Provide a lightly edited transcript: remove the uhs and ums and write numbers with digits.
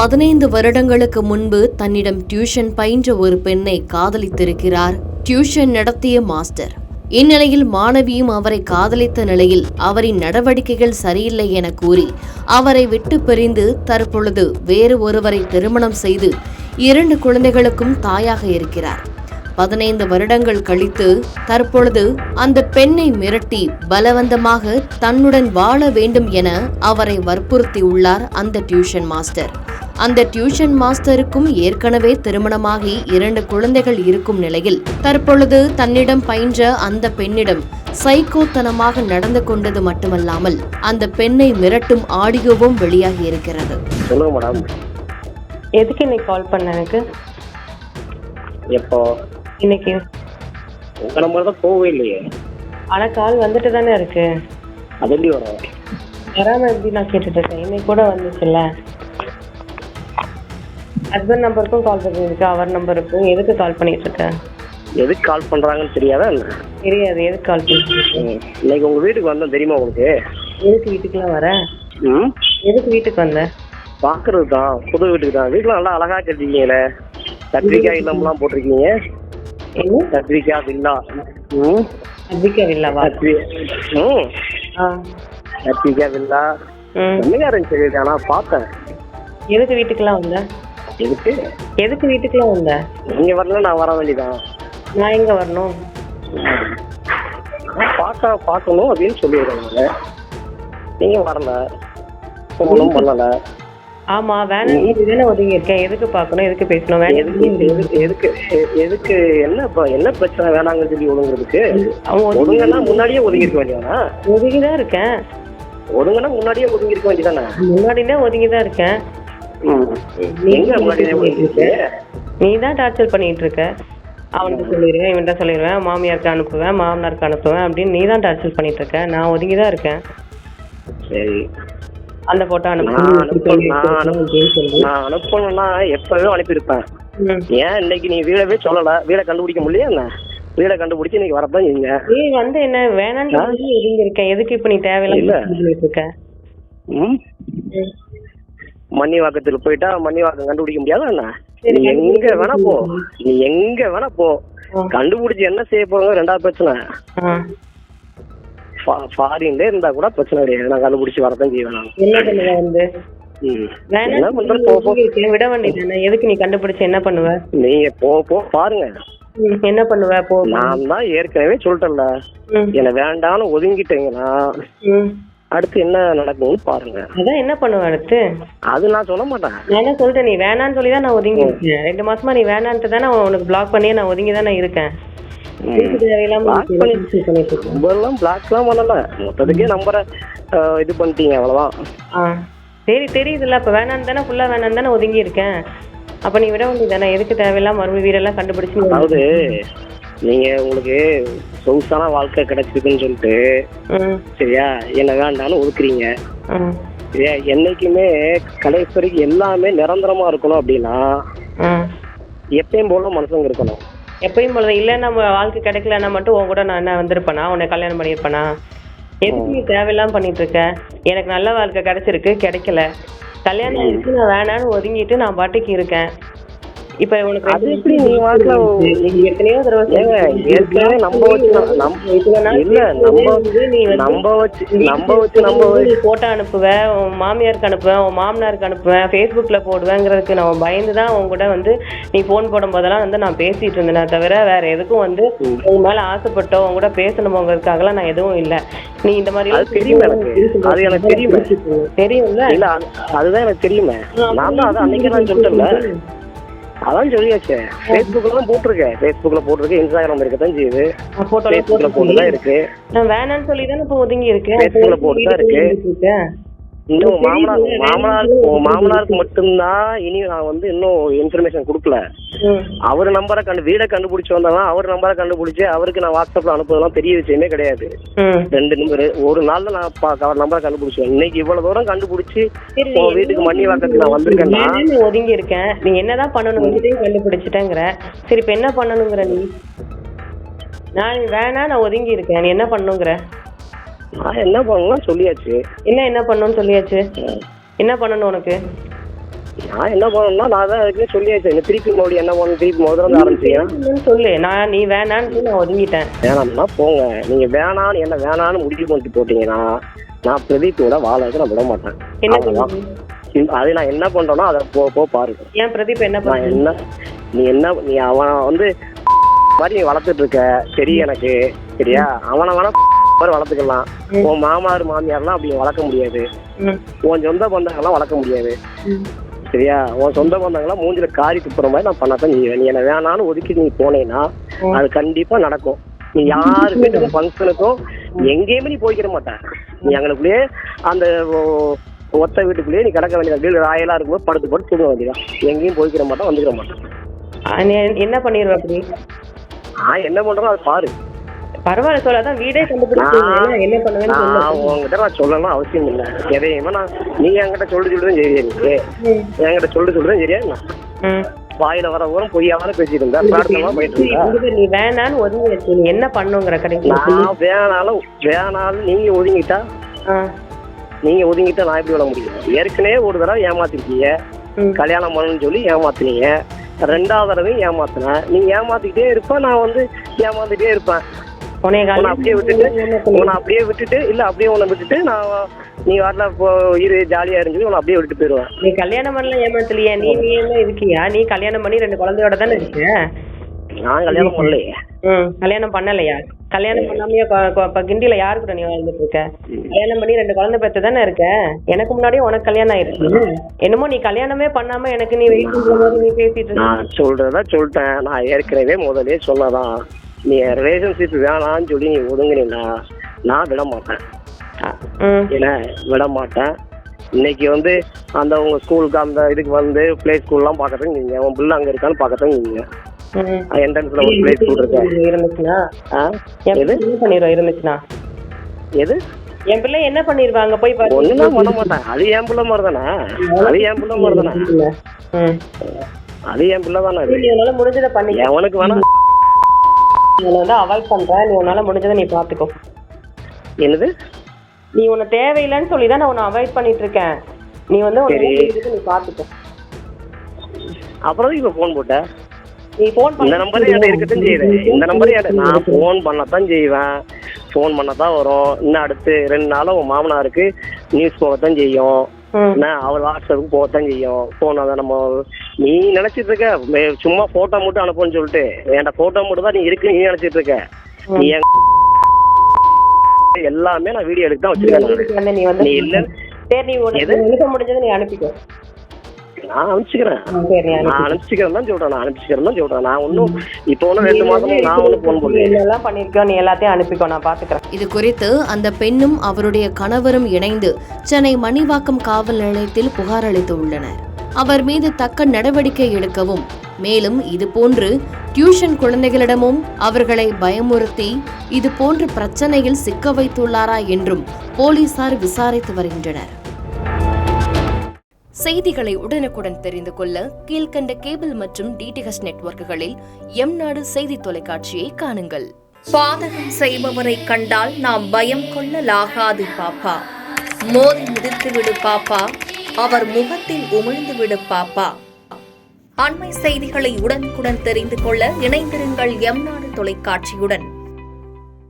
15 வருடங்களுக்கு முன்பு தன்னிடம் டியூஷன் பயின்ற ஒரு பெண்ணை காதலித்திருக்கிறார் டியூஷன் நடத்திய மாஸ்டர். இந்நிலையில் மாணவியும் அவரை காதலித்த நிலையில் அவரின் நடவடிக்கைகள் சரியில்லை என கூறி அவரை விட்டு பிரிந்து தற்பொழுது வேறு ஒருவரை திருமணம் செய்து 2 குழந்தைகளுக்கும் தாயாக இருக்கிறார். 15 வருடங்கள் கழித்து தற்பொழுது அந்த பெண்ணை மிரட்டி பலவந்தமாக தன்னுடன் வாழ வேண்டும் என அவரை வற்புறுத்தியுள்ளார் அந்த டியூஷன் மாஸ்டர். அந்த டியூஷன் மாஸ்டருக்கும் ஏற்கனவே திருமணமாகி 2 குழந்தைகள் இருக்கும் நிலையில் தற்பொழுது தன்னிடம் பயின்ற அந்த பெண்ணிடம் சைக்கோத்தனமாக நடந்து கொண்டது மட்டுமல்லாமல் அந்த பெண்ணை மிரட்டும் ஆடியோவும் வெளியாகி இருக்கிறது. சொல்லுங்க மேடம். எதுக்கு இன்னைக்கு கால் பண்ண? எனக்கு எப்போ? இன்னைக்கு உங்க நம்பர் தான் போகவே இல்லையே. ஆனா கால் வந்துட்டு தானே இருக்கு. அது எப்படி வரும்? வராம எப்படி நான் கேட்டுட்டு இருக்கேன். இன்னைக்கு கூட வந்துச்சுல்ல. ஹஸ்பண்ட் நம்பருக்கும் கால் பண்ணிருக்கு, அவர் நம்பருக்கும். எதுக்கு கால் பண்ணிட்டு இருக்க? எதுக்கு கால் பண்றாங்கன்னு தெரியாதா? தெரியாது. எதுக்கு கால் பண்ணிட்டு? இன்னைக்கு உங்க வீட்டுக்கு வந்தேன், தெரியுமா உங்களுக்கு? எதுக்கு வீட்டுக்குலாம் வர? எதுக்கு வீட்டுக்கு வந்த? பாக்குறது தான், புது வீட்டுக்கு தான். வீட்டுல நல்லா அழகா கட்டிருக்கீங்களே, கத்திரிக்காய் இல்லம்லாம் போட்டிருக்கீங்க. கத்திரிக்காய் வில்லா. கத்திரிக்காய் வில்லாவா? கத்திரிக்காய் வில்லா என்னங்க இருந்துச்சு? ஆனா பார்த்தேன். எதுக்கு வீட்டுக்குலாம் வந்த? எதுக்கு வீட்டுக்குலாம் வந்த? நீங்க வரல, நான் வர வேண்டியதான். நான் எங்க வரணும்? பார்க்கணும் அப்படின்னு சொல்லிடுறாங்க. நீங்க வரல, ஒன்றும் பண்ணல. ஆமா, வேணாம் தானே ஒதுங்கி இருக்கேன். எதுக்கு பார்க்கணும், எதுக்கு பேசணும்? எதுக்கு என்ன பிரச்சனை? வேணாங்கன்னு சொல்லி ஒதுங்குறதுக்கு ஒதுங்கன்னா முன்னாடியே ஒதுங்கி இருக்க வேண்டியதானா? ஒதுங்கிதான் இருக்கேன். ஒதுங்கன்னா முன்னாடியே ஒதுங்கி இருக்க வேண்டியதானே? முன்னாடியே ஒதுங்கிதான் இருக்கேன். நீ தான் டார்ச்சர் பண்ணிட்டு இருக்க. அவனுக்கு சொல்லிடுவேன், இவன்கிட்ட சொல்லிடுவேன், மாமியாருக்கு அனுப்புவேன், மாமனாருக்கு அனுப்புவேன் அப்படின்னு நீ தான் டார்ச்சர் பண்ணிட்டு இருக்க. நான் ஒதுங்கிதான் இருக்கேன். சரி, அந்த போட்டோ அனுப்பணும்னா எப்பவே அனுப்பியிருப்பேன். ஏன் இன்னைக்கு நீ வீடவே சொல்லல? வீடை கண்டுபிடிக்க முடியல என்ன? வீடை கண்டுபிடிச்சு இன்னைக்கு வரதான் நீங்க. நீ வந்து என்ன வேணான்னு ஒதுங்கி இருக்கேன். எதுக்கு இப்ப நீ தேவையில்ல இருக்க? மன்னிவாக்கத்துல போயிட்டா மன்னிவாக்கம் கண்டுபிடிக்க முடியாதா என்ன? நீ எங்க வேணா போ, நீ எங்க வேணா போ, கண்டுபிடிச்சு என்ன செய்ய போறோங்க? 2வது பிரச்சனை. ஃபாரின்ல இருந்தா கூட பிரச்சனை கிடையாது, நான் கண்டுபிடிச்சு வரதான் செய்வேன். விட வேண்டியது. எதுக்கு நீ கண்டுபிடிச்சு என்ன பண்ணுவ? நீங்க போ பாருங்க. என்ன பண்ணுவ? போ. நான் தான் ஏற்கனவே சொல்லிட்டேன்ல, என்ன வேண்டாம்னு ஒதுங்கிட்டீங்கன்னா அடுத்து என்ன நடக்கும்னு பாருங்க. அதான் என்ன பண்ணுவ அடுத்து? அது நான் சொல்ல மாட்டேன். நான் என்ன சொல்லிட்டேன், நீ வேணான்னு சொல்லிதான் நான் ஒதுங்கி இருக்கேன். 2 மாசமா நீ வேணான்ட்டு தானே உனக்கு பிளாக் பண்ணியே நான் ஒதுங்கி தானே இருக்கேன். பிளாக்லாம் பண்ணல, மொத்தத்துக்கே நம்பரை இது பண்ணிட்டீங்க, அவ்வளவுதான். சரி, தெரியுதுல்ல. அப்ப வேணான்னு தானே, ஃபுல்லா வேணான்னு தானே ஒதுங்கி இருக்கேன். அப்ப நீ விட வேண்டியதானே? எதுக்கு தேவையில்லாம மறுபடியும் வீடெல்லாம் கண்டுபிடிச்சு? அதாவது நீங்க உங்களுக்கு சொகுசான வாழ்க்கை கிடைச்சிருக்குன்னு சொல்லிட்டு சரியா என்ன வேண்டாம்னு ஒதுக்குறீங்க. சரியா? என்னைக்குமே கடைசி வரைக்கும் எல்லாமே நிரந்தரமா இருக்கணும் அப்படின்னா எப்பயும் போல மனுஷங்க இருக்கணும். எப்பயும் போல இல்ல, நம்ம வாழ்க்கை கிடைக்கலன்னா மட்டும் உன் கூட நான் என்ன வந்திருப்பேனா? உன்னை கல்யாணம் பண்ணியிருப்பேனா? எதுக்கு நீ தேவையில்லாம பண்ணிட்டு இருக்க? எனக்கு நல்ல வாழ்க்கை கிடைச்சிருக்கு, கிடைக்கல. கல்யாணம் ஆயிடுச்சு, நான் வேணான்னு ஒதுங்கிட்டு நான் பாட்டுக்கு இருக்கேன். இப்ப உனக்கு அது எப்படி நீ வாழ்க்கை எத்தனையோ தடவை போட்டோ அனுப்புவேன், உன் மாமியாருக்கு அனுப்புவேன், உன் மாமனாருக்கு அனுப்புவேன், ஃபேஸ்புக்ல போடுவேங்கிறதுக்கு நான் பயந்துதான் உன் கூட வந்து நீ போன் போடும் போதெல்லாம் வந்து நான் பேசிட்டு இருந்தேன். தவிர வேற எதுக்கும் வந்து உன் மேல ஆசைப்பட்டோ உன் கூட பேசணுமோங்கிறதுக்காகலாம் நான் எதுவும் இல்லை. நீ இந்த மாதிரி தெரியும்ல? அதுதான் எனக்கு தெரியுமே. நான் தான் அதை அன்னைக்கு நான் சொல்லிட்டேன்ல, அதான் சொல்லியாச்சு. ஃபேஸ்புக்ல தான் போட்டிருக்கேன், இன்ஸ்டாகிராம் இருக்கதான் செய்யுது, ஃபேஸ்புக்ல போட்டுதான் இருக்கு. நான் வேணான்னு சொல்லி தானே இப்போ ஒதுங்கி இருக்கேன். ஃபேஸ்புக்ல போட்டுதான் இருக்கு. இன்னும் மாமனாருக்கு மட்டும்தான் இனி நான் வந்து இன்னும் இன்ஃபர்மேஷன் கொடுக்கல. அவர் நம்பரை வீடை கண்டுபிடிச்சு வந்தவன் அவர் நம்பரை கண்டுபிடிச்சு அவருக்கு நான் வாட்ஸ்அப்ல அனுப்புறதுலாம் பெரிய விஷயமே கிடையாது. 2 நம்பர் ஒரு நாள்ல நான் அவர் நம்பரை கண்டுபிடிச்சேன். இன்னைக்கு இவ்வளவு தூரம் கண்டுபிடிச்சு வீட்டுக்கு மண்ணி வாக்கத்துக்கு நான் வந்திருக்கேன்னா ஒதுங்கி இருக்கேன். நீ என்னதான் பண்ணணும் கண்டுபிடிச்சிட்டேங்கிற. சரி, இப்ப என்ன பண்ணணுங்கிற? நீ நான் வேணா, நான் ஒதுங்கி இருக்கேன், நீ என்ன பண்ணுங்கிற? நான் என்ன பண்ணணும் சொல்லியாச்சு. என்ன பண்ணணும்னு சொல்லியாச்சு? என்ன பண்ணணும் உனக்கு? நான் என்ன பண்ணணும்னா நான் தான் அதுக்குன்னு சொல்லியாச்சு. என்ன திருப்பி மறுபடியும் என்ன பண்ணணும், திருப்பி முதல்ல ஆரம்பிச்சீங்க சொல்லு. நீ வேணான்னு நான் ஒதுங்கிட்டேன். வேணாம்னா போங்க. நீங்க வேணான்னு என்ன வேணான்னு முடிவு பண்ணிட்டு போட்டீங்கன்னா நான் பிரதீப்போட வாழறதுக்கு நான் விட மாட்டேன். அது நான் என்ன பண்றேனோ அதை போ பாருங்க. ஏன் பிரதீப் என்ன நான் என்ன நீ அவன் வந்து மாதிரி நீ வளர்த்துட்டு இருக்க சரி எனக்கு சரியா? அவனை வேணா வளர்த்துக்கலாம். உன் மாமனார் மாமியார்லாம் அப்படி வளர்க்க முடியாது. உன் சொந்த பந்தங்கள்லாம் வளர்க்க முடியாது சரியா? உன் சொந்த பந்தங்கள்லாம் மூஞ்சில காரி துப்புற மாதிரி நான் பண்ணாதான் நீ என்ன வேணான்னு ஒதுக்கி நீ போனேன்னா அது கண்டிப்பா நடக்கும். நீ யாரு வீட்டுக்கும் ஃபங்க்ஷனுக்கும் எங்கேயுமே நீ போய்க்கிற மாட்டேன். நீ எங்களுக்குள்ளேயே அந்த ஒத்த வீட்டுக்குள்ளேயே நீ கிடக்க வேண்டியது. ராயலா இருக்கும்போது படுத்து படுத்து தூங்க வேண்டியதான். எங்கேயும் போய்க்கிற மாட்டேன், வந்துக்கிற மாட்டேன். என்ன பண்ணிடுவேன் அப்படி? என்ன பண்றோம் அதை பாரு. பரவாயில்ல சொல்லாதான் வீடே கண்டுபிடிச்சு என்ன பண்ணுவேன்னு உங்ககிட்ட நான் சொல்லணும் அவசியம் இல்லை. எதையுமே நீ என்கிட்ட சொல்லுதான் சரியா? நீ என்கிட்ட சொல்லுதான் சரியா? வாயில வர ஊரம் பொய்யாவது பேசிட்டு இருந்தா பிரார்த்தமா போயிட்டு இருந்தா நீ வேணான்னு ஒதுங்கி வச்சு நீ என்ன பண்ணுங்கிற கிடைக்கும். நான் வேணாலும் நீங்க ஒதுங்கிட்டா நான் எப்படி விட முடியும்? ஏற்கனவே ஒரு தடவை ஏமாத்திருக்கீங்க, கல்யாணம் பண்ணணும்னு சொல்லி ஏமாத்தினீங்க. 2வது தடவையும் ஏமாத்தினேன். நீ ஏமாத்திக்கிட்டே இருப்ப, நான் வந்து ஏமாத்திட்டே இருப்பேன். அப்படியே விட்டுட்டு இல்ல அப்படியே உன்னை விட்டுட்டு நான் நீ வரல இரு ஜாலியா இருந்து உன்னை அப்படியே விட்டுட்டு போயிருவேன். நீ கல்யாணம் பண்ணல ஏமாத்தலையா? நீ என்ன இருக்கியா? நீ கல்யாணம் பண்ணி 2 குழந்தையோட தானே இருக்க. நான் கல்யாணம் பண்ணலையே. கல்யாணம் பண்ணலையா? கல்யாணம் பண்ணாமையா கிண்டியில யாரு கூட நீ வாழ்ந்துட்டு இருக்க? கல்யாணம் பண்ணி 2 குழந்தை பெற்று தானே இருக்க. எனக்கு முன்னாடியே உனக்கு கல்யாணம் ஆயிருக்கு. என்னமோ நீ கல்யாணமே பண்ணாம எனக்கு நீ வெயிட் பண்ற மாதிரி நீ பேசிட்டு. நான் சொல்றதா சொல்லிட்டேன். நான் ஏற்கனவே முதலே சொன்னதான். நீ ரிலேஷன்ஷிப் வேணான்னு சொல்லி நீ ஒதுங்கினா நான் விட மாட்டேன். ஏன்னா விட மாட்டேன். இன்னைக்கு வந்து அந்த உங்க ஸ்கூலுக்கு அந்த இதுக்கு வந்து பிளே ஸ்கூல்லாம் பார்க்கறதுக்கு நீங்க உன் பிள்ளை அங்க இருக்கான்னு பார்க்கறதுக்கு நீங்க என்ட்ரன்ஸ்ல ஒரு பிளே ஸ்கூல் இருக்கு இருந்துச்சுன்னா எது என் பிள்ளை என்ன பண்ணிருவாங்க போய் பாரு. ஒண்ணும் பண்ண மாட்டேன். அது என் பிள்ளை மாதிரி தானே. அது என் பிள்ளை தானே. நீ உன்னால முடிஞ்சதை பண்ணி உனக்கு வேணா வந்து அவாய்ட் பண்ற. நீ உன்னால முடிஞ்சதை நீ பாத்துக்கோ. என்னது? நீ உன்னை தேவையில்லைன்னு சொல்லிதான் நான் உன்னை அவாய்ட் பண்ணிட்டு இருக்கேன். நீ வந்து நீ பாத்துக்கோ. அப்புறம் இப்ப போன் போட்ட நீ போன் இந்த நம்பரே என்கிட்ட இருக்கட்டும் செய்யுது. இந்த நம்பரே நான் போன் பண்ணத்தான் செய்வேன். போன் பண்ணத்தான் வரும். இன்னும் அடுத்து 2 நாளும் உன் மாமனாருக்கு நியூஸ் போகத்தான் செய்யும். அவர் வாட்ஸ்அப்புக்கு போகத்தான் செய்யும். போன் அதை நம்ம நீ நினைச்சிட்டு இருக்க சும்மா போட்டோ மட்டும் அனுப்புன்னு சொல்லிட்டு என்கிட்ட போட்டோ மட்டும் தான் நீ இருக்கு நீ நினைச்சிட்டு இருக்க. நீ எல்லாமே நான் வீடியோ எடுத்து தான் வச்சிருக்கேன். நீ இல்ல சரி நீ உனக்கு முடிஞ்சதை நீ அனுப்பிக்கோ. நான் அனுப்பிச்சுக்கிறேன் தான் சொல்றேன். நான் ஒன்னும் இப்போ 2 மாசம் நான் ஒன்னும் போன் போடல. பண்ணிருக்கோம். நீ எல்லாத்தையும் அனுப்பிக்கோ, நான் பாத்துக்கிறேன். இது குறித்து அந்த பெண்ணும் அவருடைய கணவரும் இணைந்து சென்னை மணிவாக்கம் காவல் நிலையத்தில் புகார் அளித்து உள்ளனர். அவர் மீது தக்க நடவடிக்கை எடுக்கவும், மேலும் இதுபோன்று டியூஷன் குழந்தைகளிடமும் அவர்களை பயமுறுத்தி இதுபோன்ற பிரச்சனையில் சிக்க வைத்துள்ளாரா என்றும் போலீசார் விசாரித்து வருகின்றனர். செய்திகளை உடனுக்குடன் தெரிந்து கொள்ள கீழ்கண்ட கேபிள் மற்றும் டிடிஹெச் நெட்வொர்க்குகளில் எம்நாடு செய்தி தொலைக்காட்சியை காணுங்கள். பாதகம் செய்பவரை கண்டால் நாம் பயம் கொள்ளலாகாது பாப்பா. மோதி மிதித்துவிடு பாப்பா, அவர் முகத்தில் உமிழ்ந்து விடு பாப்பா. அண்மை செய்திகளை உடனுக்குடன் தெரிந்து கொள்ள இணைந்திருங்கள் எம்நாடு தொலைக்காட்சியுடன்.